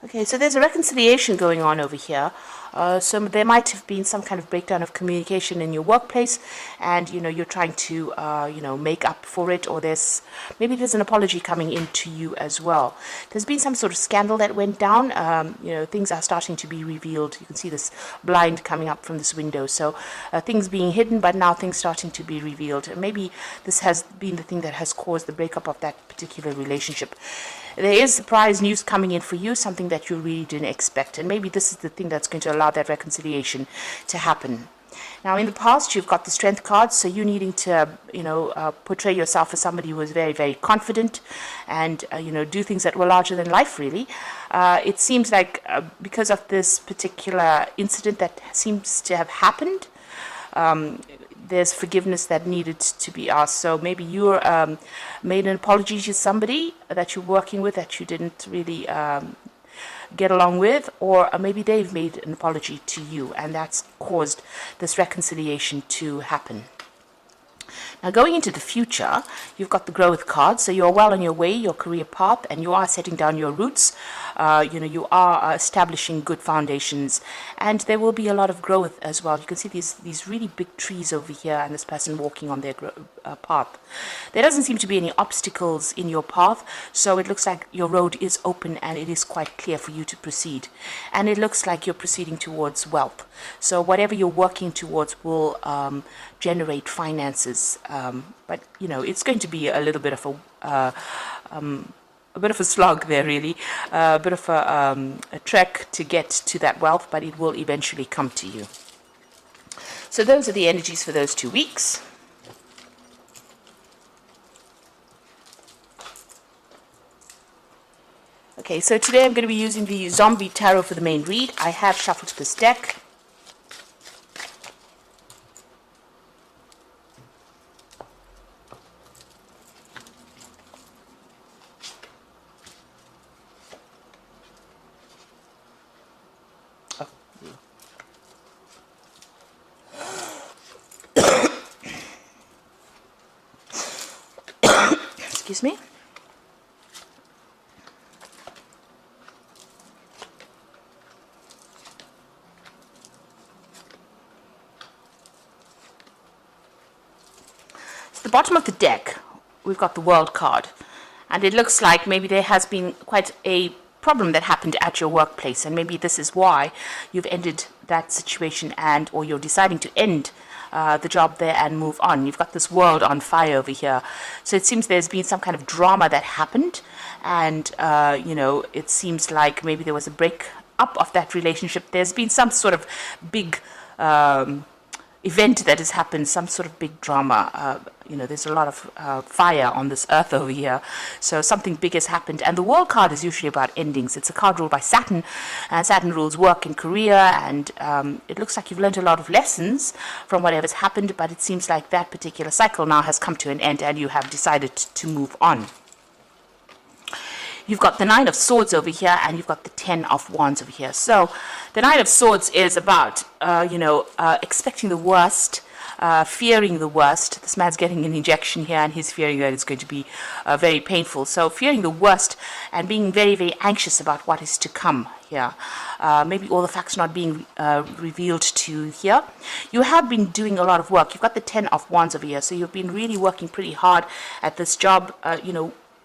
Okay, so there's a reconciliation going on over here. So there might have been some kind of breakdown of communication in your workplace, and you're trying to make up for it, or maybe there's an apology coming into you as well. There's been some sort of scandal that went down. Things are starting to be revealed. You can see this blind coming up from this window. So things being hidden, but now things starting to be revealed. And maybe this has been the thing that has caused the breakup of that particular relationship. There is surprise news coming in for you, something that you really didn't expect. And maybe this is the thing that's going to allow that reconciliation to happen. Now, in the past, you've got the strength cards, so you needing to, portray yourself as somebody who is very, very confident and, do things that were larger than life, really. It seems like because of this particular incident that seems to have happened, there's forgiveness that needed to be asked. So maybe you made an apology to somebody that you're working with that you didn't really get along with, or maybe they've made an apology to you, and that's caused this reconciliation to happen. Now, going into the future, you've got the growth card, so you're well on your way, your career path, and you are setting down your roots. You are establishing good foundations, and there will be a lot of growth as well. You can see these really big trees over here, and this person walking on their path. There doesn't seem to be any obstacles in your path, so it looks like your road is open and it is quite clear for you to proceed. And it looks like you're proceeding towards wealth. So whatever you're working towards will generate finances, but it's going to be a little bit of a slog there, really, a bit of a trek to get to that wealth, but it will eventually come to you. So those are the energies for those 2 weeks. Okay, so today I'm going to be using the Zombie Tarot for the main read. I have shuffled this deck. Excuse me. So the bottom of the deck, we've got the World card, and it looks like maybe there has been quite a problem that happened at your workplace, and maybe this is why you've ended that situation, or you're deciding to end the job there and move on. You've got this world on fire over here. So it seems there's been some kind of drama that happened, and it seems like maybe there was a break up of that relationship. There's been some sort of big event that has happened, some sort of big drama. There's a lot of fire on this earth over here. So something big has happened. And the World card is usually about endings. It's a card ruled by Saturn, and Saturn rules work and career. And it looks like you've learned a lot of lessons from whatever's happened, but it seems like that particular cycle now has come to an end and you have decided to move on. You've got the Nine of Swords over here, and you've got the Ten of Wands over here. So the Nine of Swords is about, expecting the worst, fearing the worst. This man's getting an injection here, and he's fearing that it's going to be very painful. So fearing the worst and being very, very anxious about what is to come here. Maybe all the facts not being revealed to you here. You have been doing a lot of work. You've got the Ten of Wands over here, so you've been really working pretty hard at this job,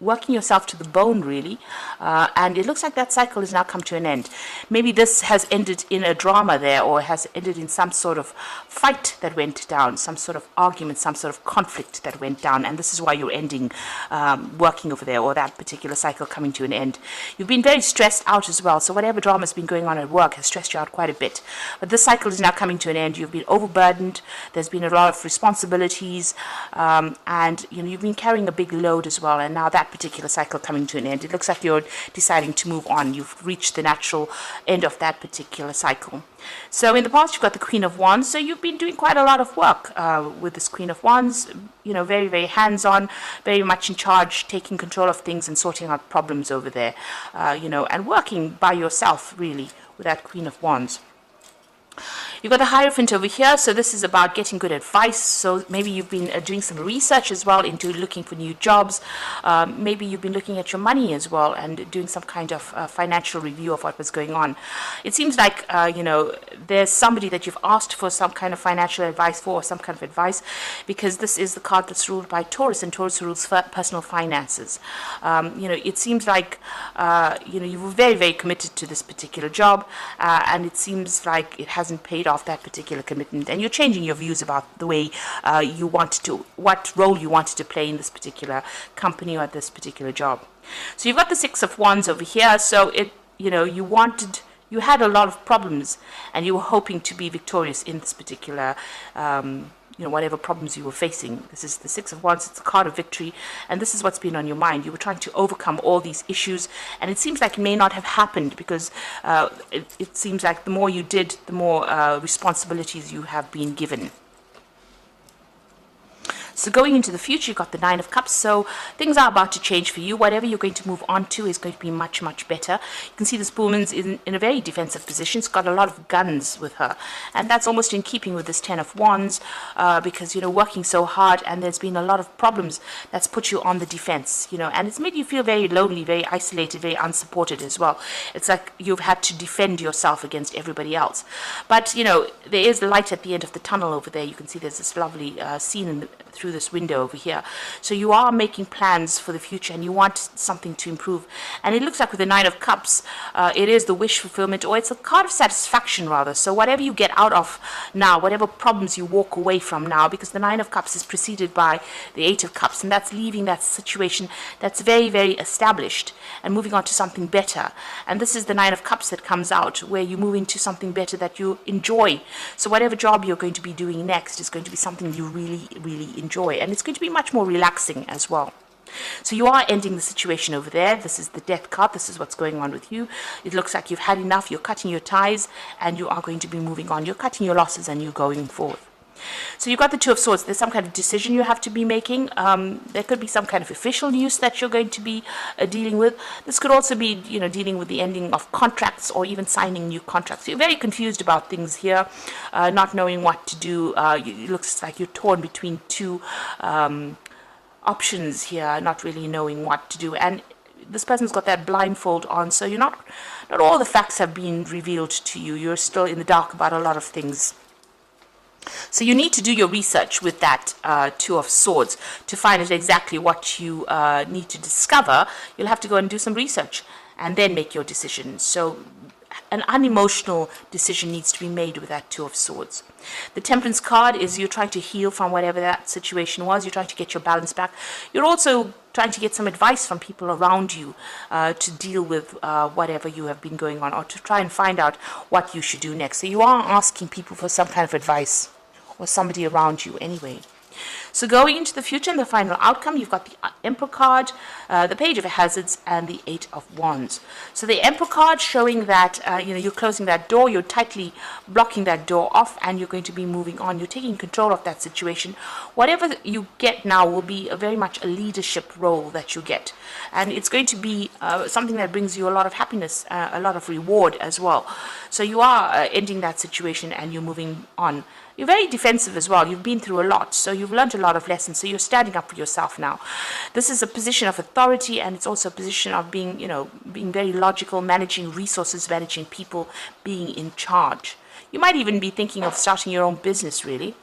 working yourself to the bone, really, and it looks like that cycle has now come to an end. Maybe this has ended in a drama there, or has ended in some sort of fight that went down, some sort of argument, some sort of conflict that went down, and this is why you're ending working over there, or that particular cycle coming to an end. You've been very stressed out as well, so whatever drama has been going on at work has stressed you out quite a bit. But this cycle is now coming to an end. You've been overburdened. There's been a lot of responsibilities, and you've been carrying a big load as well, and now that particular cycle coming to an end. It looks like you're deciding to move on. You've reached the natural end of that particular cycle. So in the past, you've got the Queen of Wands. So you've been doing quite a lot of work with this Queen of Wands, very, very hands-on, very much in charge, taking control of things and sorting out problems over there, and working by yourself, really, with that Queen of Wands. You've got the Hierophant over here, so this is about getting good advice. So maybe you've been doing some research as well into looking for new jobs. Maybe you've been looking at your money as well and doing some kind of financial review of what was going on. It seems like, there's somebody that you've asked for some kind of financial advice for, or some kind of advice, because this is the card that's ruled by Taurus, and Taurus rules for personal finances. It seems like, you were very, very committed to this particular job, and it seems like it hasn't paid off that particular commitment, and you're changing your views about the way you wanted to, what role you wanted to play in this particular company or this particular job. So you've got the Six of Wands over here. So you had a lot of problems, and you were hoping to be victorious in this particular whatever problems you were facing. This is the Six of Wands. It's a card of victory, and this is what's been on your mind. You were trying to overcome all these issues, and it seems like it may not have happened, because it seems like the more you did, the more responsibilities you have been given. So going into the future, you've got the Nine of Cups. So things are about to change for you. Whatever you're going to move on to is going to be much, much better. You can see this woman's in a very defensive position. She's got a lot of guns with her. And that's almost in keeping with this Ten of Wands, because, working so hard, and there's been a lot of problems that's put you on the defense, and it's made you feel very lonely, very isolated, very unsupported as well. It's like you've had to defend yourself against everybody else. But, there is light at the end of the tunnel over there. You can see there's this lovely scene through this window over here. So you are making plans for the future, and you want something to improve. And it looks like with the Nine of Cups, it is the wish fulfillment, or it's a card of satisfaction rather. So whatever you get out of now, whatever problems you walk away from now, because the Nine of Cups is preceded by the Eight of Cups, and that's leaving that situation that's very, very established and moving on to something better. And this is the Nine of Cups that comes out, where you move into something better that you enjoy. So whatever job you're going to be doing next is going to be something you really, really enjoy, and it's going to be much more relaxing as well. So you are ending the situation over there. This is the Death card. This is what's going on with you. It looks like you've had enough. You're cutting your ties, and you are going to be moving on. You're cutting your losses, and you're going forward. So you've got the Two of Swords. There's some kind of decision you have to be making. There could be some kind of official news that you're going to be dealing with. This could also be, dealing with the ending of contracts, or even signing new contracts. You're very confused about things here, not knowing what to do. It looks like you're torn between two options here, not really knowing what to do. And this person's got that blindfold on, so not all the facts have been revealed to you. You're still in the dark about a lot of things. So you need to do your research with that Two of Swords to find out exactly what you need to discover. You'll have to go and do some research and then make your decision. So an unemotional decision needs to be made with that Two of Swords. The Temperance card is you're trying to heal from whatever that situation was. You're trying to get your balance back. You're also trying to get some advice from people around you to deal with whatever you have been going on, or to try and find out what you should do next. So you are asking people for some kind of advice, or somebody around you anyway. So going into the future and the final outcome, you've got the Emperor card, the Page of Hazards, and the Eight of Wands. So the Emperor card showing that you're closing that door, you're tightly blocking that door off, and you're going to be moving on. You're taking control of that situation. Whatever you get now will be very much a leadership role that you get, and it's going to be something that brings you a lot of happiness, a lot of reward as well. So you are ending that situation, and you're moving on. You're very defensive as well. You've been through a lot, so you've learned a lot of lessons. So you're standing up for yourself now. This is a position of authority, and it's also a position of being, being very logical, managing resources, managing people, being in charge. You might even be thinking of starting your own business, really.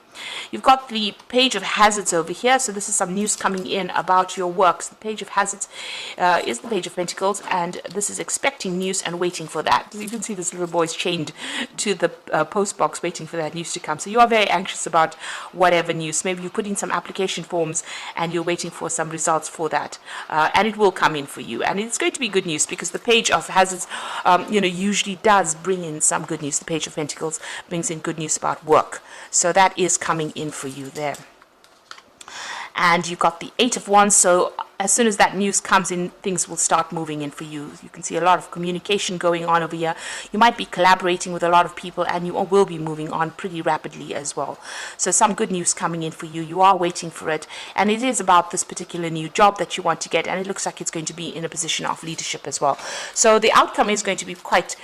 You've got the Page of Hazards over here, so this is some news coming in about your works. The Page of Hazards is the Page of Pentacles, and this is expecting news and waiting for that. You can see this little boy's chained to the post box waiting for that news to come. So you are very anxious about whatever news. Maybe you put in some application forms and you're waiting for some results for that, and it will come in for you. And it's going to be good news, because the Page of Hazards usually does bring in some good news. The Page of Pentacles brings in good news about work. So that is coming in for you there. And you've got the Eight of Wands. So as soon as that news comes in, things will start moving in for you. You can see a lot of communication going on over here. You might be collaborating with a lot of people, and you will be moving on pretty rapidly as well. So some good news coming in for you. You are waiting for it, and it is about this particular new job that you want to get, and it looks like it's going to be in a position of leadership as well. So the outcome is going to be quite,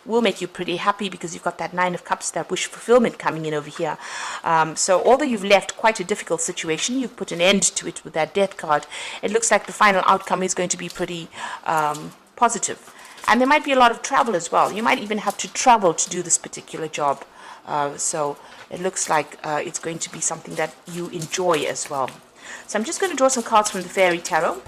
will make you pretty happy, because you've got that Nine of Cups, that wish fulfillment coming in over here. So although you've left quite a difficult situation, you've put an end to it with that Death card. It looks like the final outcome is going to be pretty positive. And there might be a lot of travel as well. You might even have to travel to do this particular job. So it looks like it's going to be something that you enjoy as well. So I'm just going to draw some cards from the Fairy Tarot.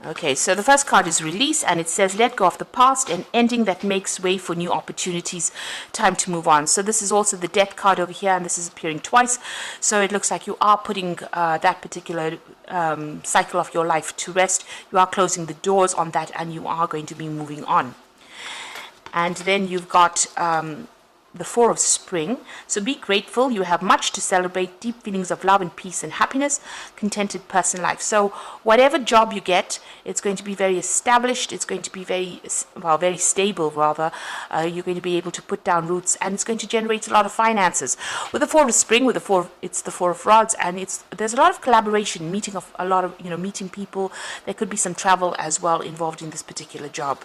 Okay, so the first card is release, and it says let go of the past, an ending that makes way for new opportunities, time to move on. So this is also the Death card over here, and this is appearing twice. So it looks like you are putting that particular cycle of your life to rest. You are closing the doors on that, and you are going to be moving on. And then you've got the Four of Spring. So be grateful. You have much to celebrate, deep feelings of love and peace and happiness, contented person life. So whatever job you get, it's going to be very established. It's going to be very, well, very stable rather. You're going to be able to put down roots, and it's going to generate a lot of finances. With the Four of Spring, with the Four, it's the Four of Rods, and there's a lot of collaboration, meeting of a lot of, meeting people. There could be some travel as well involved in this particular job.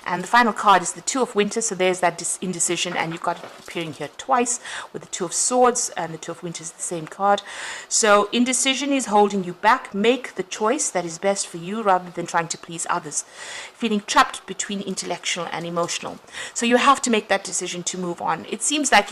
And the final card is the Two of Winter, so there's that indecision, and you've got it appearing here twice with the Two of Swords, and the Two of Winter is the same card. So indecision is holding you back. Make the choice that is best for you rather than trying to please others. Feeling trapped between intellectual and emotional. So you have to make that decision to move on. It seems like,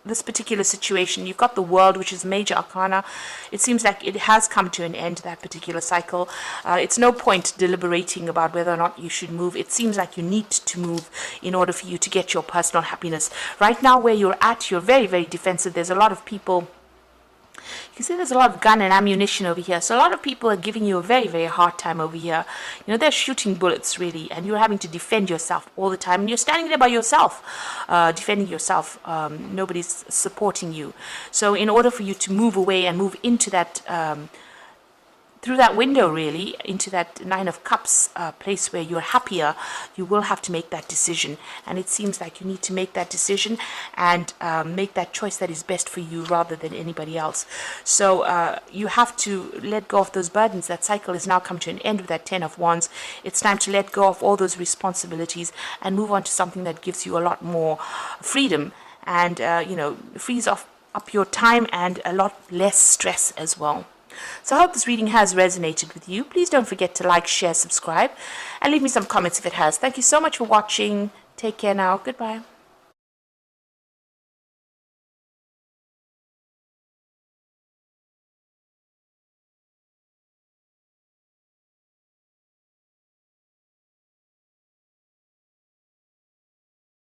this particular situation, you've got the World, which is major arcana. It seems like it has come to an end, that particular cycle. It's no point deliberating about whether or not you should move. It seems like you need to move in order for you to get your personal happiness. Right now, where you're at, you're very, very defensive. There's a lot of people. You can see there's a lot of gun and ammunition over here. So a lot of people are giving you a very, very hard time over here. They're shooting bullets, really, and you're having to defend yourself all the time. And you're standing there by yourself, defending yourself. Nobody's supporting you. So in order for you to move away and move into that, through that window, really, into that Nine of Cups place where you're happier, you will have to make that decision. And it seems like you need to make that decision and make that choice that is best for you rather than anybody else. So you have to let go of those burdens. That cycle has now come to an end with that Ten of Wands. It's time to let go of all those responsibilities and move on to something that gives you a lot more freedom and, frees up your time and a lot less stress as well. So I hope this reading has resonated with you. Please don't forget to like, share, subscribe, and leave me some comments if it has. Thank you so much for watching. Take care now. Goodbye.